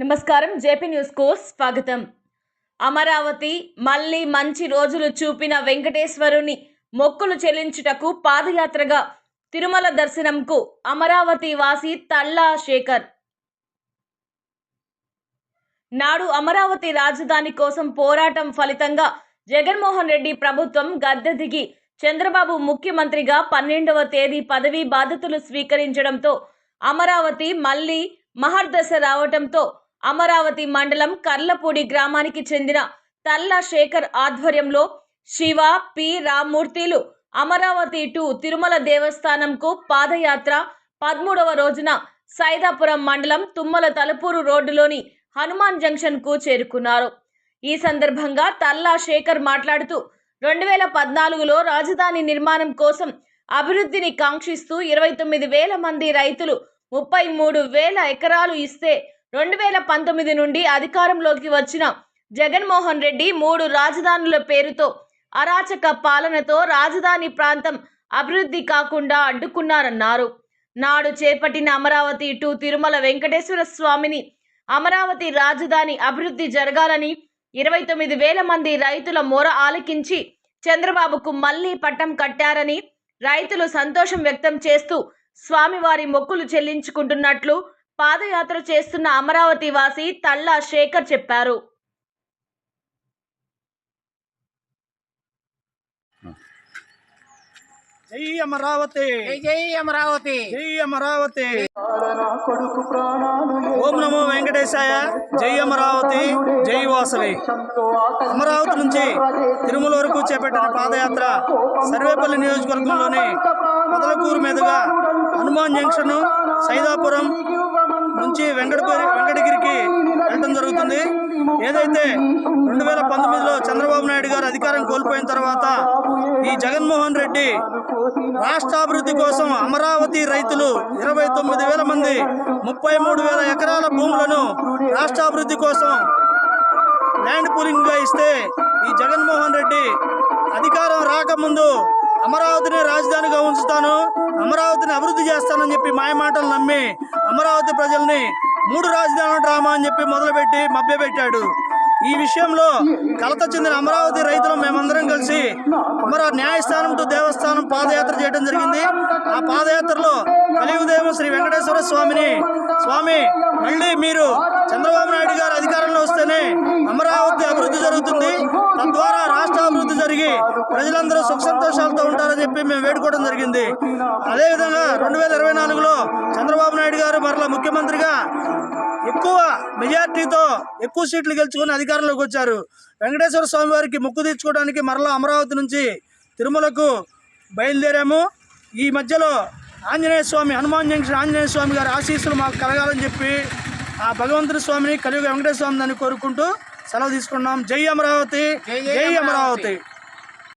నమస్కారం JP news కు స్వాగతం। అమరావతి మళ్ళీ మంచి రోజులు చూపిన వెంకటేశ్వరుని మొక్కులు చెల్లించుటకు పాదయాత్రగా తిరుమల దర్శనంకు అమరావతి వాసి తల్లా శేఖర్ నాడు అమరావతి రాజధాని కోసం పోరాటం ఫలితంగా జగన్మోహన్ రెడ్డి ప్రభుత్వం గద్దె దిగి చంద్రబాబు ముఖ్యమంత్రిగా 12వ తేదీ పదవీ బాధ్యతలు స్వీకరించడంతో అమరావతి మళ్ళీ మహర్దశ రావటంతో అమరావతి మండలం కర్లపూడి గ్రామానికి చెందిన తల్లా శేఖర్ ఆధ్వర్యంలో శివ పి రామ్మూర్తిలు అమరావతి టు తిరుమల దేవస్థానంకు పాదయాత్ర 13వ రోజున సైదాపురం మండలం తుమ్మల తలుపూరు రోడ్డులోని హనుమాన్ జంక్షన్ కు చేరుకున్నారు। ఈ సందర్భంగా తల్లా శేఖర్ మాట్లాడుతూ 2014లో రాజధాని నిర్మాణం కోసం అభివృద్ధిని కాంక్షిస్తూ 29,000 మంది రైతులు 33,000 ఎకరాలు ఇస్తే 2019 నుండి అధికారంలోకి వచ్చిన జగన్మోహన్ రెడ్డి 3 రాజధానుల పేరుతో అరాచక పాలనతో రాజధాని ప్రాంతం అభివృద్ధి కాకుండా అడ్డుకున్నారన్నారు। నాడు చేపట్టిన అమరావతి టు తిరుమల వెంకటేశ్వర స్వామిని అమరావతి రాజధాని అభివృద్ధి జరగాలని 29,000 మంది రైతుల మొర ఆలకించి చంద్రబాబుకు మళ్లీ పట్టం కట్టారని రైతులు సంతోషం వ్యక్తం చేస్తూ స్వామివారి మొక్కులు చెల్లించుకుంటున్నట్లు పాదయాత్ర చేస్తున్న అమరావతి వాసి తల్లా శేఖర్ చెప్పారు। జై అమరావతి, జై అమరావతి, జై అమరావతి। ఓం నమో వెంకటేశాయ। జై అమరావతి, జై వాసవి। అమరావతి నుంచి తిరుమల వరకు చేపట్టిన పాదయాత్ర సర్వేపల్లి నియోజకవర్గంలోని మొదలకూరు మీదుగా హనుమాన్ జంక్షన్ సైదాపురం నుంచి వెంకటగిరికి వెళ్ళడం జరుగుతుంది। ఏదైతే 2019లో చంద్రబాబు నాయుడు గారు అధికారం కోల్పోయిన తర్వాత ఈ జగన్మోహన్ రెడ్డి రాష్ట్రాభివృద్ధి కోసం అమరావతి రైతులు 29,000 మంది 33,000 ఎకరాల భూములను రాష్ట్రాభివృద్ధి కోసం ల్యాండ్ పూలింగ్ గా ఇస్తే ఈ జగన్మోహన్ రెడ్డి అధికారం రాకముందు అమరావతిని రాజధానిగా ఉంచుతాను, అమరావతిని అభివృద్ధి చేస్తానని చెప్పి మాయమాటలు నమ్మి అమరావతి ప్రజల్ని 3 రాజధానుల డ్రామా అని చెప్పి మొదలుపెట్టి మభ్యపెట్టాడు। ఈ విషయంలో కలత చెందిన అమరావతి రైతులు మేమందరం కలిసి న్యాయస్థానం టు దేవస్థానం పాదయాత్ర చేయడం జరిగింది। ఆ పాదయాత్రలో కలియుగదైవం శ్రీ వెంకటేశ్వర స్వామి మళ్ళీ మీరు చంద్రబాబు నాయుడు గారు అధికారంలో వస్తేనే అమరావతి అభివృద్ధి జరుగుతుంది, తద్వారా రాష్ట్ర అభివృద్ధి జరిగి ప్రజలందరూ సుఖ సంతోషాలతో ఉంటారని చెప్పి మేము వేడుకోవడం జరిగింది। అదేవిధంగా 2024లో చంద్రబాబు నాయుడు గారు మరలా ముఖ్యమంత్రిగా ఎక్కువ మెజార్టీతో ఎక్కువ సీట్లు గెలుచుకొని అధికారంలోకి వచ్చారు। వెంకటేశ్వర స్వామి వారికి మొక్కు తీర్చుకోవడానికి మరలా అమరావతి నుంచి తిరుమలకు బయలుదేరాము। ఈ మధ్యలో ఆంజనేయ స్వామి హనుమాన్ జంక్షన్ ఆంజనేయ స్వామి గారి ఆశీస్సులు మాకు కలగాలని చెప్పి ఆ భగవంతుని స్వామిని కలియుగ వెంకటేశ్వర స్వామిని కోరుకుంటూ సెలవు తీసుకున్నాం। జై అమరావతి, జై అమరావతి।